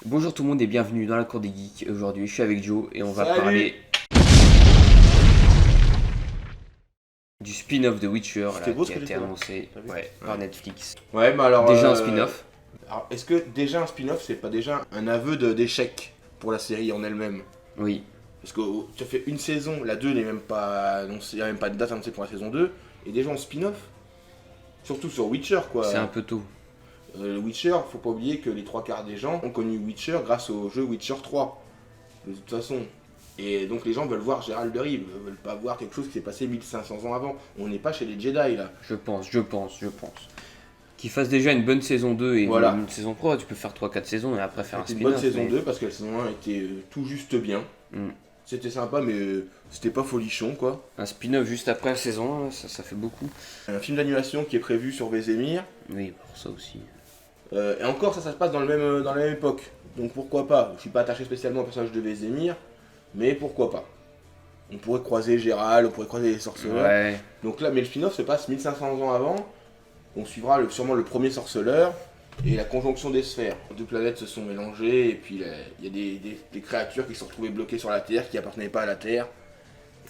Bonjour tout le monde et bienvenue dans la cour des geeks. Aujourd'hui, je suis avec Joe et on va Salut. parler du spin-off de Witcher là, C'était beau ce qui a que j'ai été fait là. annoncé T'as vu par Netflix. Ouais, mais alors. Déjà un spin-off. Alors, est-ce que déjà un spin-off, c'est pas déjà un aveu d'échec pour la série en elle-même? Oui, Parce que tu as fait une saison, la 2 n'est même pas annoncée, il n'y a même pas de date annoncée pour la saison 2, et déjà en spin-off? Surtout sur Witcher, quoi. c'est un peu tôt. Le Witcher, faut pas oublier que les trois quarts des gens ont connu Witcher grâce au jeu Witcher 3, de toute façon. Et donc les gens veulent voir Gérald de Rive, veulent pas voir quelque chose qui s'est passé 1500 ans avant. On n'est pas chez les Jedi là. Je pense. Qu'il fasse déjà une bonne saison 2 et Voilà. une saison 3, tu peux faire 3-4 saisons et après faire un C'était une spin-off. bonne saison mais- 2 parce que la saison 1 était tout juste bien. Hmm. C'était sympa, mais c'était pas folichon quoi. Un spin-off juste après la saison 1, ça fait beaucoup. Un film d'animation qui est prévu sur Vézémir. Oui, pour ça aussi. Et encore, ça se passe dans la même époque. Donc pourquoi pas? Je suis pas attaché spécialement au personnage de Vézémir, mais pourquoi pas? On pourrait croiser Gérald, on pourrait croiser les sorceleurs. Ouais, Donc là, mais le spin-off se passe 1500 ans avant. On suivra sûrement le premier sorceleur et la conjonction des sphères. Deux planètes se sont mélangées et puis il y a des créatures qui se sont retrouvées bloquées sur la Terre, qui appartenaient pas à la Terre.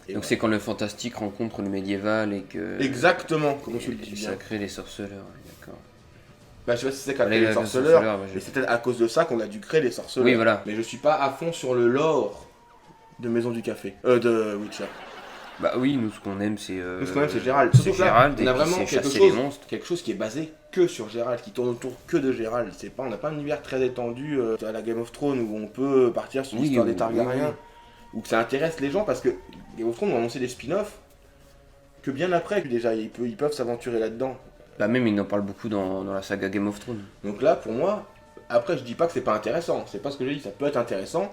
Et donc voilà. c'est quand le fantastique rencontre le médiéval et que. Exactement, comme tu le dis et bien. ça crée les sorceleurs, ouais, d'accord. Bah, je sais pas si c'est qu'à Les les sorceleurs, sorceleurs, mais c'est peut-être à cause de ça qu'on a dû créer les sorceleurs. Oui, voilà. Mais je suis pas à fond sur le lore de Maison du Café. De Witcher. Bah oui, nous ce qu'on aime c'est. Nous, ce qu'on aime, c'est Gérald. C'est Surtout que là, Gérald on et a puis vraiment c'est quelque chasser chose, les monstres. quelque chose qui est basé que sur Gérald, qui tourne autour que de Gérald. C'est pas, on n'a pas un univers très étendu à la Game of Thrones où on peut partir sur Oui, l'histoire oui, des Targaryens, oui, ou que ça intéresse les gens parce que Game of Thrones ont annoncé des spin-offs que bien après déjà ils peuvent s'aventurer là-dedans. Bah même ils en parlent beaucoup dans la saga Game of Thrones. Donc là, pour moi, après je dis pas que c'est pas intéressant, c'est pas ce que je dis, ça peut être intéressant.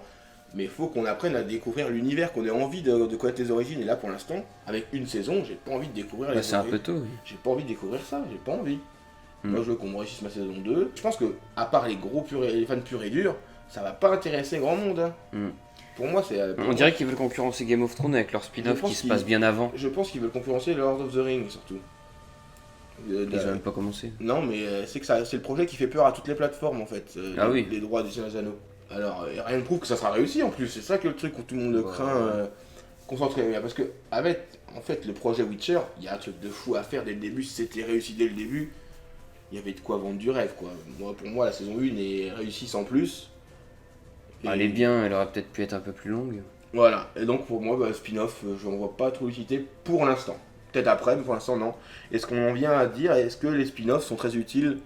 Mais il faut qu'on apprenne à découvrir l'univers, qu'on ait envie de connaître les origines. Et là, pour l'instant, avec une saison, j'ai pas envie de découvrir Bah, les c'est un origines. peu tôt, oui. J'ai pas envie de découvrir ça, j'ai pas envie. Hmm. Moi, je veux qu'on me réussisse ma saison 2. Je pense que, à part les fans purs et durs, ça va pas intéresser grand monde. Hein. Hmm. Pour moi, c'est. On dirait qu'ils veulent concurrencer Game of Thrones avec leur Je spin-off pense qui se qu'ils- passe bien avant. Je pense qu'ils veulent concurrencer Lord of the Rings, surtout. Ils ont même pas commencé. Non, mais c'est le projet qui fait peur à toutes les plateformes, en fait. Ah les, oui. les droits des Seigneur des Anneaux. Alors, rien ne prouve que ça sera réussi, en plus. C'est ça que le truc où tout le monde Ouais. craint. Concentré. Mais parce que, avec, en fait, le projet Witcher, il y a un truc de fou à faire dès le début. Si c'était réussi dès le début, il y avait de quoi vendre du rêve, quoi. Pour moi, la saison 1 est réussie sans plus. Ah, elle est bien, elle aurait peut-être pu être un peu plus longue. Voilà, et donc pour moi, spin-off, je n'en vois pas trop l'utilité pour l'instant. Peut-être après, mais pour l'instant, non. Est-ce qu'on en vient à dire, est-ce que les spin-offs sont très utiles?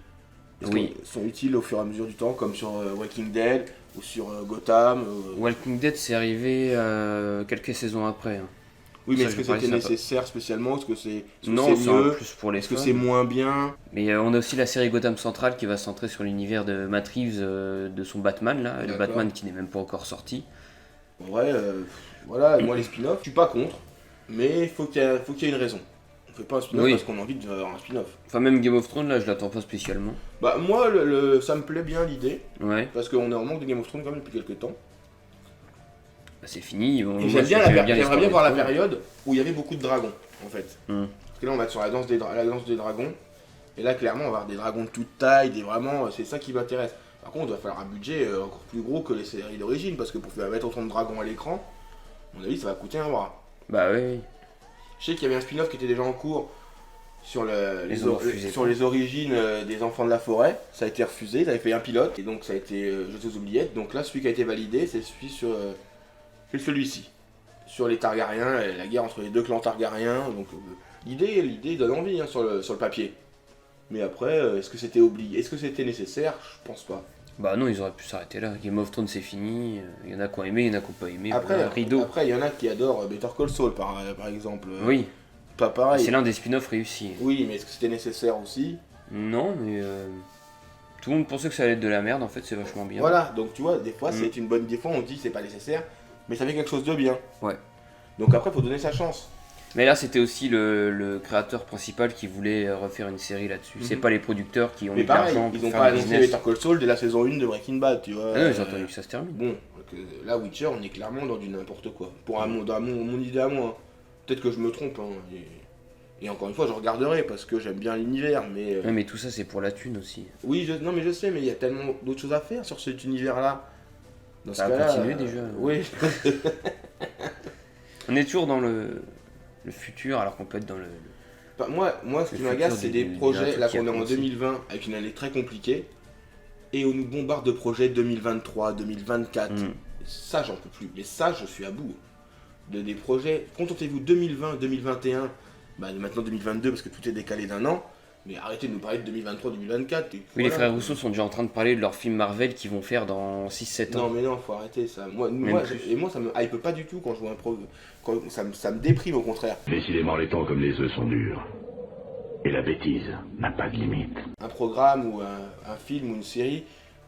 Oui. Sont utiles au fur et à mesure du temps, comme sur Walking Dead ou sur Gotham Walking Dead c'est arrivé quelques saisons après. Hein. Oui, mais ça, est-ce je que parlais c'était ça, pas. nécessaire spécialement? Est-ce que Non, c'est c'est en mieux? plus pour les Est-ce que fans. c'est moins bien? Mais on a aussi la série Gotham Central qui va se centrer sur l'univers de Matt Reeves, de son Batman là, le D'accord. Batman qui n'est même pas encore sorti. En vrai, voilà, moi les spin-offs, je suis pas contre, mais il faut qu'il y ait une raison. On fait pas un spin-off Oui. parce qu'on a envie de faire un spin-off. Enfin même Game of Thrones là je l'attends pas spécialement. Bah moi, ça me plaît bien l'idée, Ouais, parce qu'on est en manque de Game of Thrones quand même depuis quelques temps. bah, c'est fini. Et Moi, j'aimerais bien l'histoire des voir la trônes. période où il y avait beaucoup de dragons, en fait. Hmm. Parce que là, on va être sur la danse des dragons. Et là, clairement, on va avoir des dragons de toute taille, c'est ça qui m'intéresse. Par contre, il va falloir un budget encore plus gros que les séries d'origine, parce que pour faire mettre autant de dragons à l'écran, à mon avis, ça va coûter un bras. Bah oui. Je sais qu'il y avait un spin-off qui était déjà en cours sur, Ils ont refusé. sur les origines des enfants de la forêt. Ça a été refusé, ils avaient fait un pilote, et donc ça a été jeté aux oubliettes. Donc là, celui qui a été validé, c'est c'est celui-ci. Sur les Targaryens, la guerre entre les deux clans Targaryens. Donc l'idée donne envie hein, sur le papier. Mais après, est-ce que c'était oublié? Est-ce que c'était nécessaire? Je pense pas. Bah non, ils auraient pu s'arrêter là. Game of Thrones c'est fini. Il y en a qui ont aimé, il y en a qui n'ont pas aimé. Après, Voilà, rideau. après, il y en a qui adorent Better Call Saul, par exemple. Oui, Pas pareil. c'est l'un des spin-offs réussis. Oui, mais est-ce que c'était nécessaire aussi? Non, mais tout le monde pensait que ça allait être de la merde. En fait, c'est vachement bien. Voilà, donc tu vois, des fois, Mm. c'est une bonne. Des fois, on dit c'est pas nécessaire, mais ça fait quelque chose de bien. Ouais. Donc après, faut donner sa chance. Mais là, c'était aussi le créateur principal qui voulait refaire une série là-dessus. C'est Mhm. pas les producteurs qui ont Mais eu de pareil, l'argent ils pour ont faire pas le annoncé business. Better Call Saul dès la saison 1 de Breaking Bad, tu vois. Ah non, j'ai entendu que ça se termine. Bon, donc, là, Witcher, on est clairement dans du n'importe quoi. Dans mon idée à moi. Hein. Peut-être que je me trompe, hein. Et encore une fois, je regarderai parce que j'aime bien l'univers, mais... Ouais, mais tout ça, c'est pour la thune aussi. Oui, non, mais je sais, mais il y a tellement d'autres choses à faire sur cet univers-là. Dans ce Ça va cas-là, continuer déjà. Oui. On est toujours dans le futur alors qu'on peut être dans le... Enfin, moi, ce Le qui m'agace, futur c'est du- des du projets, truc là qui a qu'on est en commencé. 2020, avec une année très compliquée, et on nous bombarde de projets 2023, 2024. Mm. Ça, j'en peux plus. Mais ça, je suis à bout. Des projets, contentez-vous 2020, 2021, bah maintenant 2022 parce que tout est décalé d'un an, mais arrêtez de nous parler de 2023, 2024. Oui, les frères Rousseau sont déjà en train de parler de leur film Marvel qu'ils vont faire dans 6-7 Non, ans. mais non, faut arrêter ça. Moi, plus. et moi, ça me hype pas du tout quand je vois un ça me déprime au contraire. Décidément, les temps comme les œufs sont durs. Et la bêtise n'a pas de limite. Un programme ou un film ou une série,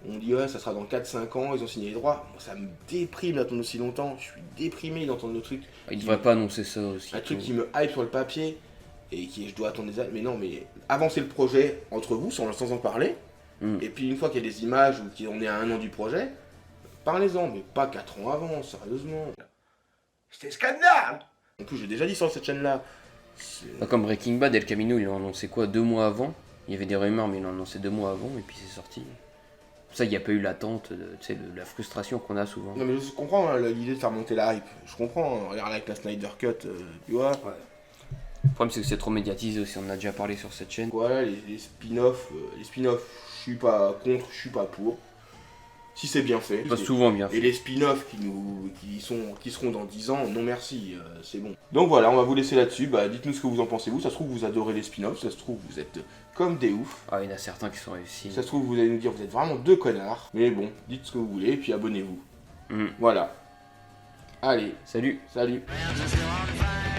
on dit ouais, ça sera dans 4-5 ans, ils ont signé les droits. Moi, ça me déprime d'attendre aussi longtemps. Je suis déprimé d'entendre le truc. Ils devraient pas annoncer ça aussi. Un truc qui me hype sur le papier et qui je dois attendre des années. Mais non, mais avancez le projet entre vous sans en parler. Mm. Et puis une fois qu'il y a des images ou qu'on est à un an du projet, parlez-en, mais pas 4 ans avant, sérieusement. C'est scandale. En plus, j'ai déjà dit sur cette chaîne-là. Pas comme Breaking Bad, El Camino, ils l'ont annoncé quoi 2 mois avant. Il y avait des rumeurs, mais ils l'ont annoncé 2 mois avant et puis c'est sorti. Pour ça, il n'y a pas eu l'attente, tu sais, de la frustration qu'on a souvent. Non mais je comprends hein, l'idée de faire monter la hype. Je comprends, hein. Regarde avec la Snyder Cut, tu vois. Le problème, c'est que c'est trop médiatisé aussi, on en a déjà parlé sur cette chaîne. Voilà, les spin-offs, je suis pas contre, je suis pas pour. Si c'est bien fait. Pas souvent bien Et fait. les spin-offs qui seront dans 10 ans, non merci, c'est bon. Donc voilà, on va vous laisser là-dessus. Bah, dites-nous ce que vous en pensez, vous. Ça se trouve, vous adorez les spin-offs. Ça se trouve, vous êtes comme des oufs. Ah, il y en a certains qui sont réussis. Ça se trouve, vous allez nous dire, vous êtes vraiment deux connards. Mais bon, dites ce que vous voulez, et puis abonnez-vous. Mm. Voilà. Allez, Salut. salut. Just go on fire.